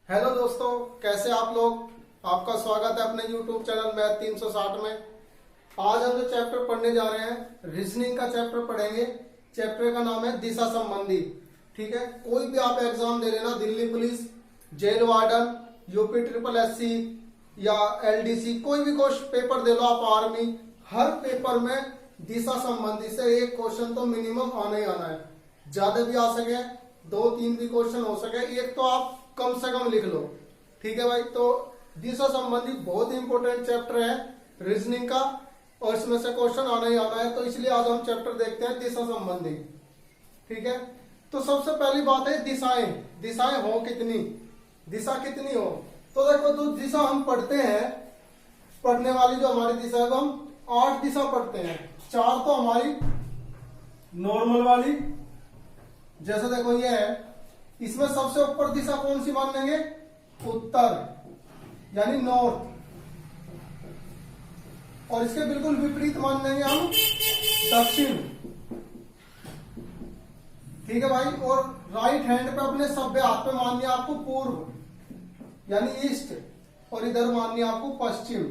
Hello दोस्तों, कैसे आप लोग। आपका स्वागत है अपने YouTube चैनल मैथ 360 में। आज हम जो चैप्टर पढ़ने जा रहे हैं रीजनिंग का चैप्टर पढ़ेंगे। चैप्टर का नाम है दिशा संबंधी। ठीक है, कोई भी आप एग्जाम दे लेना, Delhi police, jail warden, UP triple SC या एलडीसी, कोई भी क्वेश्चन पेपर दे लो आप, आर्मी, हर पेपर में दिशा संबंधी से एक क्वेश्चन तो मिनिमम आना ही आना है। ज्यादा भी आ सके, दो तीन भी क्वेश्चन हो सके, एक तो आप कम से कम लिख लो। ठीक है भाई, तो दिशा संबंधी बहुत इंपॉर्टेंट चैप्टर है रीजनिंग का, और इसमें से क्वेश्चन आना ही आना है। तो इसलिए आज हम चैप्टर देखते हैं दिशा संबंधी। ठीक है, तो सबसे पहली बात है दिशाएं। दिशाएं हो कितनी, दिशा कितनी हो। तो देखो, जो दिशा हम पढ़ते हैं, पढ़ने वाली जो हमारी दिशा है वो हम 8 दिशा पढ़ते हैं। 4 तो हमारी नॉर्मल वाली, जैसे देखो ये है, इसमें सबसे ऊपर दिशा कौन सी मान लेंगे, उत्तर यानी नॉर्थ, और इसके बिल्कुल विपरीत मान लेंगे हम दक्षिण। ठीक है भाई, और राइट हैंड पे अपने सभ्य हाथ पे मान लिया आपको पूर्व यानी ईस्ट, और इधर मान लिया आपको पश्चिम।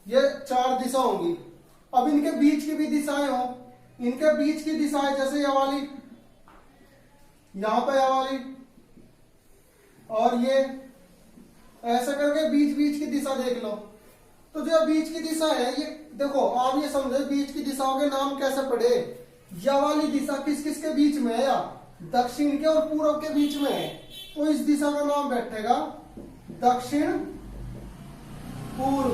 ये 4 दिशा होंगी। अब इनके बीच की भी दिशाएं हो, इनके बीच की दिशाएं जैसे ये वाली, यहां पे यह वाली, और ये ऐसा करके बीच बीच की दिशा देख लो। तो जो बीच की दिशा है, ये देखो, आप ये समझो बीच की दिशाओं के नाम कैसे पढ़े। यह वाली दिशा किस किस के बीच में है, या दक्षिण के और पूर्व के बीच में है, तो इस दिशा का नाम बैठेगा दक्षिण पूर्व।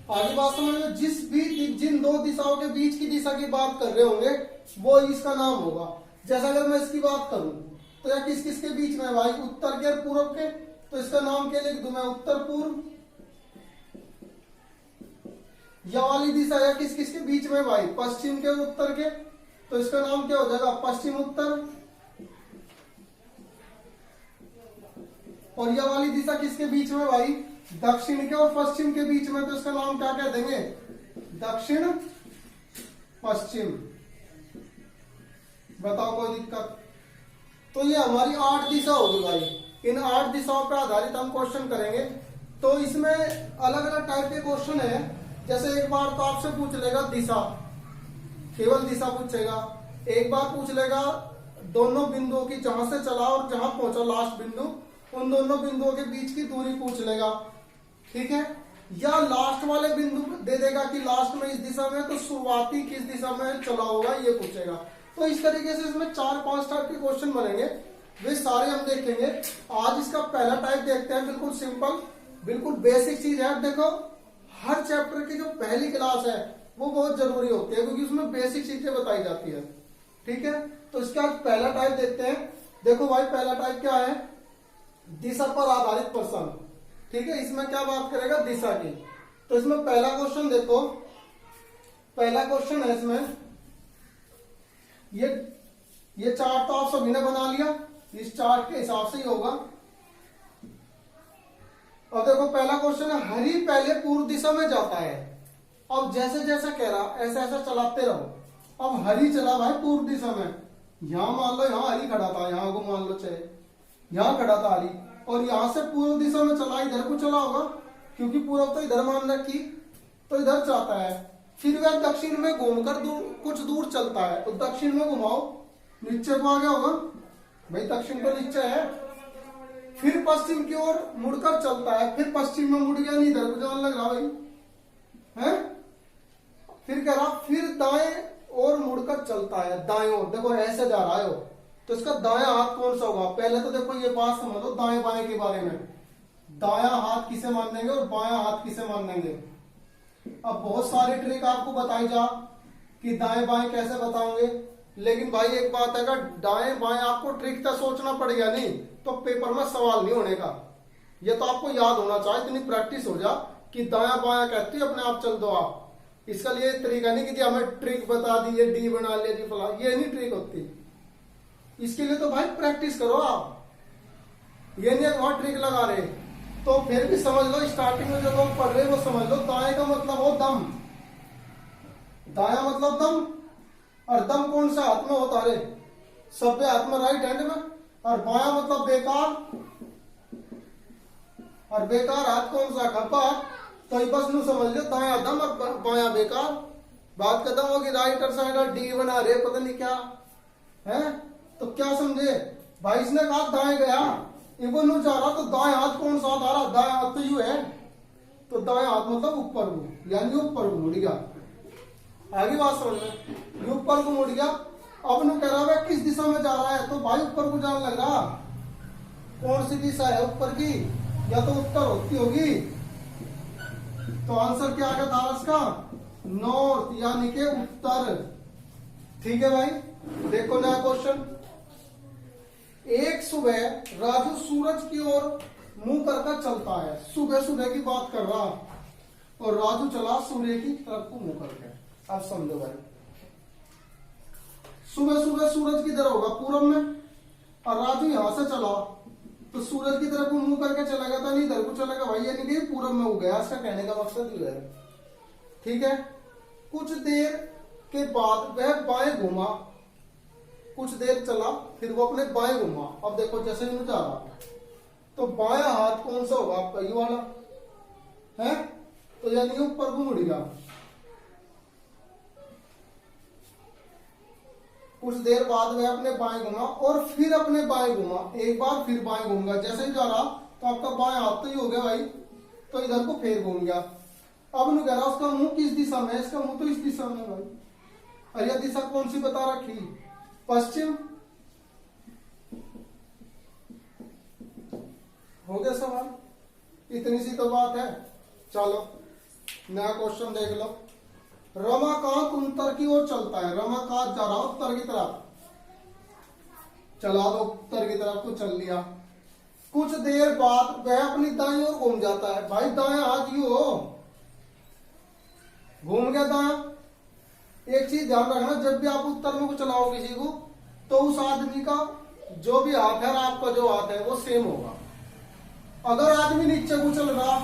आगे बात समझ लो, जिन 2 दिशाओं के बीच की दिशा की बात कर रहे होंगे वो इसका नाम होगा। जैसा अगर मैं इसकी बात करूं तो यह किस किस के बीच में है भाई, उत्तर के और पूर्व के, तो इसका नाम क्या लिख दूं मैं, उत्तर पूर्व। यह वाली दिशा है किस किस के बीच में भाई, पश्चिम के और उत्तर के, तो इसका नाम क्या हो जाएगा, पश्चिम उत्तर। और यह वाली दिशा किसके बीच में भाई, दक्षिण के और पश्चिम के बीच में, तो इसका नाम क्या कह देंगे, दक्षिण पश्चिम। बताओ कोई दिक्कत। तो ये हमारी 8 दिशा होगी भाई। इन 8 दिशाओं पर आधारित हम क्वेश्चन करेंगे। तो इसमें अलग अलग टाइप के क्वेश्चन है। जैसे एक बार तो आपसे पूछ लेगा दिशा, केवल दिशा पूछेगा। एक बार पूछ लेगा दोनों बिंदुओं की, जहां से चला और जहां पहुंचा लास्ट बिंदु, उन दोनों बिंदुओं के बीच की दूरी पूछ लेगा। ठीक है, या लास्ट वाले बिंदु दे देगा कि लास्ट में इस दिशा में, तो शुरुआती किस दिशा में चला होगा ये पूछेगा। तो इस तरीके से इसमें 4-5 टाइप के क्वेश्चन बनेंगे, वे सारे हम देखेंगे। आज इसका पहला टाइप देखते हैं, बिल्कुल सिंपल, बिल्कुल बेसिक चीज है। देखो, हर चैप्टर की जो पहली क्लास है वो बहुत जरूरी होती है, क्योंकि उसमें बेसिक चीजें बताई जाती है। ठीक है, तो इसका आज पहला टाइप देखते हैं। देखो भाई, पहला टाइप क्या है, दिशा पर आधारित प्रश्न। ठीक है, इसमें क्या बात करेगा, दिशा की। तो इसमें पहला क्वेश्चन देखो, पहला क्वेश्चन है इसमें, ये चार्ट तो आप सभी ने बना लिया, इस चार्ट के हिसाब से ही होगा। और देखो पहला क्वेश्चन है, हरि पहले पूर्व दिशा में जाता है। अब जैसे जैसे कह रहा ऐसा ऐसा चलाते रहो। अब हरि चला भाई पूर्व दिशा में, यहां मान लो यहां हरि खड़ा था, यहां को मान लो चाहे यहां खड़ा था हरि, और यहां से पूर्व दिशा में चला, इधर को चला होगा, क्योंकि पूर्व तो इधर मान रखी, तो इधर चाहता है। फिर वह दक्षिण में घूमकर कुछ दूर चलता है, तो दक्षिण में घुमाओ, नीचे को आ गया होगा भाई, दक्षिण तो नीचे है। फिर पश्चिम की ओर मुड़कर चलता है, फिर पश्चिम में मुड़ गया, नहीं इधर को जाने लग रहा भाई है। फिर कह रहा, फिर दाएं ओर मुड़कर चलता है, दाएं ओर, देखो ऐसे जा रहा है, तो इसका दायां हाथ कौन सा होगा। पहले तो देखो ये बात समझ लो दाएं बाएं के बारे में, दायां हाथ किसे मान देंगे और बायां हाथ किसे मान देंगे। अब बहुत सारी ट्रिक आपको बताई जा कि दाएं बाएं कैसे बताओगे, लेकिन भाई एक बात है, अगर दाएं बाएं आपको ट्रिक तो सोचना पड़ेगा, नहीं तो पेपर में सवाल नहीं होने का। ये तो आपको याद होना चाहिए, इतनी प्रैक्टिस हो जा कि दाया बाया कहती है अपने आप चल दो आप। इसका लिए तरीका नहीं कि हमें ट्रिक बता दी, ये डी बना लिया जी फला, ये नहीं ट्रिक होती। इसके लिए तो भाई प्रैक्टिस करो आप, ये नहीं वहां ट्रिक लगा रहे। तो फिर भी समझ लो, स्टार्टिंग में जो लोग पढ़ रहे वो समझ लो, दाएं का मतलब हो दम, दाया मतलब दम, और दम कौन सा हाथ में होता है, सभ्य हाथ में, राइट हैंड में। और बायां मतलब बेकार, और बेकार हाथ कौन सा, खब्बा। तो ये बस नू समझ लो दाया दम और बायां बेकार। बात खत्म होगी। राइट साइड डी बना रहे पता नहीं क्या है। तो क्या समझे भाई, इसने कहा दाएं गया, इवन नू जा रहा तो दाएं हाथ कौन सा आ रहा, दाएं हाथ तो यू है। तो दाएं हाथ मतलब ऊपर को, यानी ऊपर को मुड़ गया। आगे बात समझ में, ये ऊपर को मुड़ गया। अब नु कह रहा है किस दिशा में जा रहा है, तो भाई ऊपर को जाने लग रहा। कौन सी दिशा है ऊपर की, या तो उत्तर होती होगी। तो आंसर क्या आ गया था इसका, नॉर्थ यानी के उत्तर। ठीक है भाई, देखो नया क्वेश्चन। एक सुबह राजू सूरज की ओर मुंह करके चलता है। सुबह सुबह की बात कर रहा, और राजू चला सूर्य की तरफ को मुंह करके। अब समझो भाई, सुबह सुबह सूरज किधर होगा, पूरब में, और राजू यहां से चला तो सूरज की तरफ को मुंह करके चलेगा, तो नहीं इधर को चलेगा भाई, यानी कि पूरब में हो गया। इसका कहने का मकसद ये है। ठीक है, कुछ देर के बाद वह बाएं घूमा, कुछ देर चला, फिर वो अपने बाएं घूमा। अब देखो जैसे ही जा रहा, तो बायां हाथ कौन सा होगा आपका, ये वाला है, तो यानी ऊपर को मुड़ गया। कुछ देर बाद वह अपने बाएं घूमा और फिर अपने बाएं घूमा, एक बार फिर बाएं घूम गया। जैसे ही जा रहा तो आपका बाएं हाथ तो ही हो गया भाई, तो इधर को फिर घूम गया। अब नु कह रहा उसका मुंह किस दिशा में है, इसका मुंह तो इस दिशा में है भाई। और यह दिशा कौन सी बता रखी, पश्चिम। हो गया सवाल, इतनी सी तो बात है। चलो नया क्वेश्चन देख लो। रमाकांत उत्तर की ओर चलता है, रमाकांत जा रहा उत्तर की तरफ, चला दो उत्तर की तरफ को चल लिया। कुछ देर बाद वह अपनी दाईं ओर घूम जाता है। भाई दाएं हाथ यू हो, घूम गया दाएं। एक चीज ध्यान रखना, जब भी आप उत्तर में को चलाओ किसी को, तो उस आदमी का जो भी हाथ है और आपका जो हाथ है वो सेम होगा। अगर आदमी नीचे को चल रहा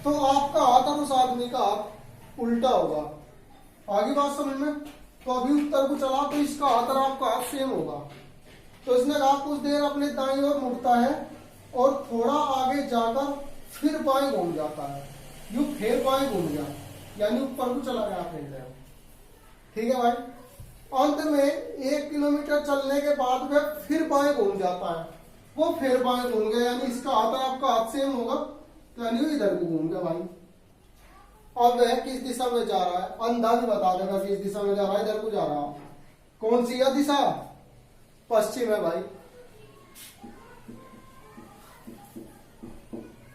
तो आपका हाथ और उस आदमी का हाथ उल्टा होगा। आगे बात समझ में। तो अभी उत्तर को चला तो इसका हाथ और आपका हाथ सेम होगा। तो इसने कहा कुछ देर अपने दाईं ओर मुड़ता है और थोड़ा आगे जाकर फिर बाएं घूम जाता है। यू फिर बाएं घूम गया, यानी ऊपर को चला गया फिर। ठीक है भाई। अंत में 1 किलोमीटर चलने के बाद वह फिर बाएं घूम जाता है। वो फिर बाएं घूम गया, यानी इसका हाथ और आपका हाथ सेम होगा, तो यानी इधर को घूम गया भाई। अब वह किस दिशा में जा रहा है, अंदाज बता देगा किस दिशा में जा रहा है, इधर को जा रहा है। कौन सी है दिशा, पश्चिम है भाई।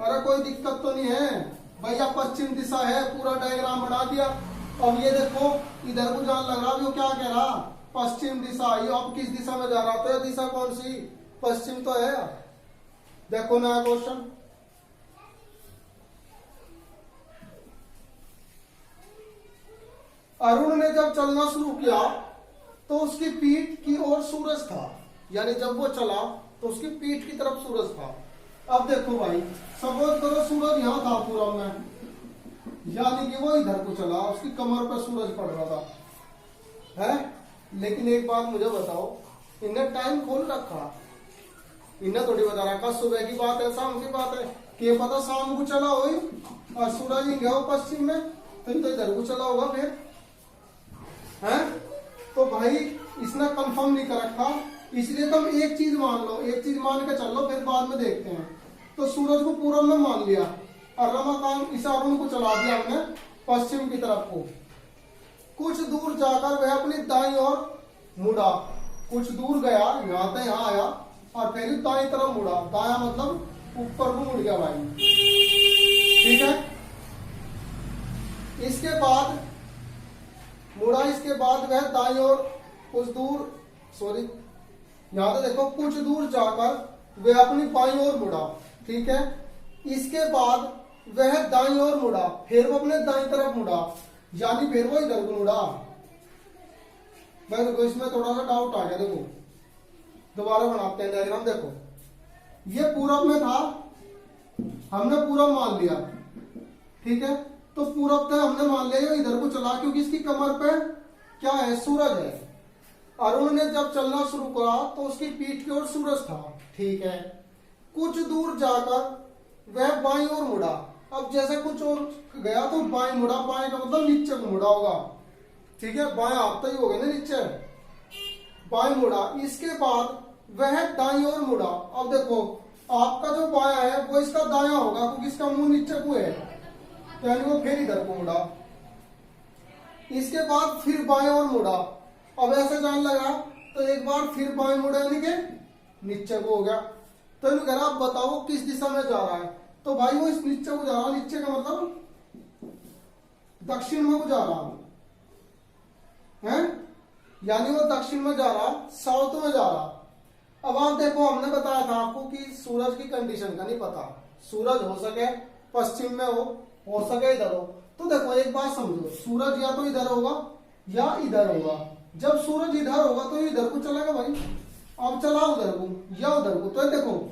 अरे कोई दिक्कत तो नहीं है भैया, पश्चिम दिशा है, पूरा डायग्राम बना दिया। अब ये देखो इधर को जान लग रहा, वो क्या कह रहा, पश्चिम दिशा। ये अब किस दिशा में जा रहा था, दिशा कौन सी, पश्चिम तो है। देखो नया क्वेश्चन। अरुण ने जब चलना शुरू किया तो उसकी पीठ की ओर सूरज था, यानी जब वो चला तो उसकी पीठ की तरफ सूरज था। अब देखो भाई, सपोज करो सूरज यहां था पूरब में, यानी कि वो इधर को चला, उसकी कमर पर सूरज पड़ रहा था है। लेकिन एक बात मुझे बताओ, इन्हें टाइम खोल रखा, इन्हें थोड़ी बता रखा सुबह की बात है शाम की बात है, कि पता शाम को चला हो और सूरज ही गया पश्चिम में, तो इधर को चला होगा फिर है। तो भाई इसने कंफर्म नहीं कर रखा, इसलिए तुम एक चीज मान लो, एक चीज मान के चल लो, फिर बाद में देखते हैं। तो सूरज को पूरब में मान लिया और रमाकांत इस अरुण को चला दिया हमने पश्चिम की तरफ को। कुछ दूर जाकर वह अपनी दाईं ओर मुड़ा, कुछ दूर गया, यहां से यहां आया और फिर दाईं तरफ मुड़ा। दाया मतलब ऊपर को मुड़ गया भाई। ठीक है, इसके बाद मुड़ा, इसके बाद वह दाईं ओर कुछ दूर, सॉरी यहां से देखो, कुछ दूर जाकर वह अपनी बाईं ओर मुड़ा। ठीक है, इसके बाद वह दाईं ओर मुड़ा, फिर वो अपने दाईं तरफ मुड़ा, यानी फिर वो इधर को मुड़ा। भाई देखो इसमें थोड़ा सा डाउट आ गया, देखो दोबारा बनाते हैं डायग्राम। देखो ये पूरब में था, हमने पूरब मान लिया। ठीक है, तो पूरब तक हमने मान लिया इधर को चला, क्योंकि इसकी कमर पे क्या है, सूरज है। अरुण ने जब चलना शुरू करा तो उसकी पीठ की ओर सूरज था। ठीक है। कुछ दूर जाकर वह बाईं ओर मुड़ा। अब जैसे कुछ और गया तो बाएं मुड़ा, बाएं का मतलब नीचे को मुड़ा होगा। ठीक है, बाएं हाथ तो ही हो गया ना नीचे, बाएं मुड़ा। इसके बाद वह दाईं ओर मुड़ा। अब देखो आपका जो बायां है वो इसका दायां होगा क्योंकि इसका मुंह नीचे को है, तो यानी वो फिर इधर को मुड़ा। इसके बाद फिर बाएं ओर मुड़ा। अब ऐसे जान लगा तो एक बार फिर बाएं मुड़ा यानी कि नीचे को हो गया। तो कह रहा आप बताओ किस दिशा में जा रहा है। तो भाई वो इस नीचे को जा रहा, नीचे का मतलब दक्षिण में को जा रहा है, यानी वो दक्षिण में जा रहा, साउथ में जा रहा। अब आप देखो हमने बताया था आपको कि सूरज की कंडीशन का नहीं पता, सूरज हो सके पश्चिम में हो सके इधर हो। तो देखो एक बात समझो, सूरज या तो इधर होगा या इधर होगा। जब सूरज इधर होगा तो इधर को चलेगा भाई। अब चला उधर को या उधर को, तो देखो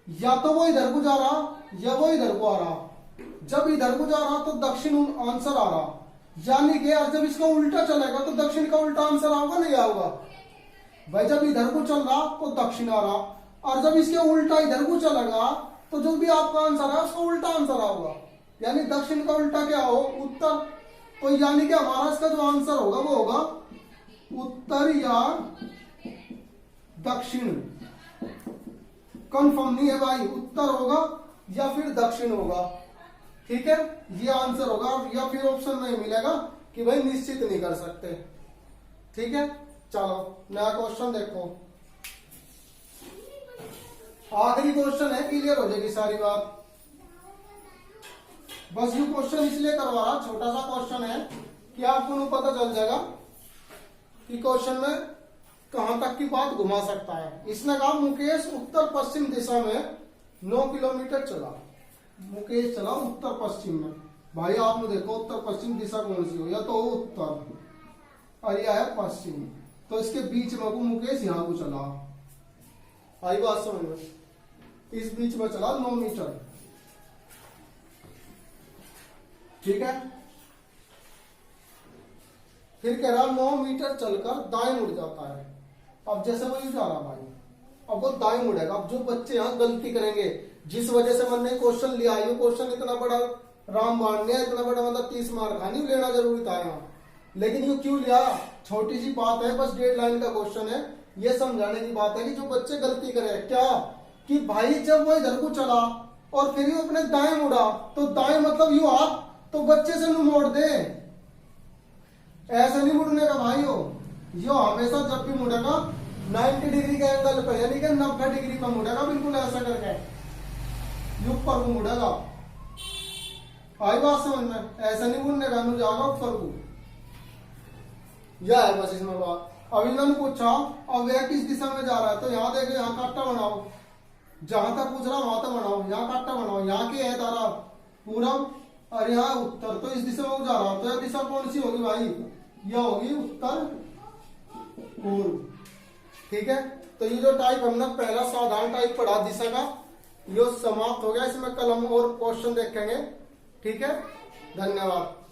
या तो वो इधर को जा रहा या वो इधर को आ रहा। जब इधर को जा रहा तो दक्षिण आंसर आ रहा, यानी कि यार जब इसका उल्टा चलेगा तो दक्षिण का उल्टा आंसर आएगा नहीं आएगा भाई। जब इधर को चल रहा तो दक्षिण आ रहा, और जब इसके उल्टा इधर को चलेगा तो जो भी आपका आंसर है उसका उल्टा आंसर आएगा, यानी दक्षिण का उल्टा क्या हो, उत्तर। तो यानी कि हमारा इसका जो आंसर होगा वो होगा उत्तर या दक्षिण। कंफर्म नहीं है भाई, उत्तर होगा या फिर दक्षिण होगा। ठीक है, ये आंसर होगा, या फिर ऑप्शन नहीं मिलेगा कि भाई निश्चित नहीं कर सकते। ठीक है, चलो नया क्वेश्चन देखो। आखिरी क्वेश्चन है, क्लियर हो जाएगी सारी बात। बस ये क्वेश्चन इसलिए करवा रहा, छोटा सा क्वेश्चन है कि आपको पता चल जाएगा कि क्वेश्चन में कहां तक की बात घुमा सकता है। इसने कहा मुकेश उत्तर पश्चिम दिशा में 9 किलोमीटर चला। मुकेश चला उत्तर पश्चिम में। भाई आपने देखो उत्तर पश्चिम दिशा कौन सी हो, या तो उत्तर और यह है पश्चिम, तो इसके बीच में मुकेश यहां को चला। आई बात समझ में, इस बीच में चला 9 मीटर। ठीक है, फिर कह रहा 9 मीटर चलकर दाएं मुड़ जाता है। अब जैसे वो जा रहा भाई, अब वो दाएं मुड़ेगा। अब जो बच्चे यहाँ गलती करेंगे, जिस वजह से मैंने क्वेश्चन लिया, ये क्वेश्चन इतना बड़ा रामबाण ने इतना बड़ा मतलब 30 मार्क का नहीं लेना जरूरी था यहाँ, लेकिन ये क्यों लिया, छोटी सी बात है, बस 1.5 लाइन का क्वेश्चन है। ये समझाने की बात है कि जो बच्चे गलती करें क्या, कि भाई जब वो इधर को चला और फिर वो अपने दाएं मुड़ा, तो दाएं मतलब यू हाथ, तो बच्चे से मोड़ दे, ऐसा नहीं मुड़ने का भाई। यो हमेशा जब भी मुड़ेगा 90 डिग्री के एंगल पे, यानी कि 90 डिग्री पे मुड़ेगा, बिल्कुल ऐसा करके ऊपर को मुड़ेगा। आई बात समझ में, ऐसा नहीं मुड़ने का, जाएगा ऊपर को। यह है बस इसमें बात। अब इन्होंने पूछा अब वह किस दिशा में जा रहा है, तो यहाँ देखो, यहाँ काटा बनाओ, जहां तक पूछ रहा वहां तक बनाओ, यहाँ काटा बनाओ। यहाँ की है तारा पूरब और यहाँ उत्तर, तो इस दिशा में जा रहा, तो यह दिशा कौन सी होगी भाई, यह होगी उत्तर पूर्व। ठीक है, तो ये जो टाइप हमने पहला साधारण टाइप पढ़ा दिशा का, ये समाप्त हो गया। इसमें कल हम और क्वेश्चन देखेंगे। ठीक है, धन्यवाद।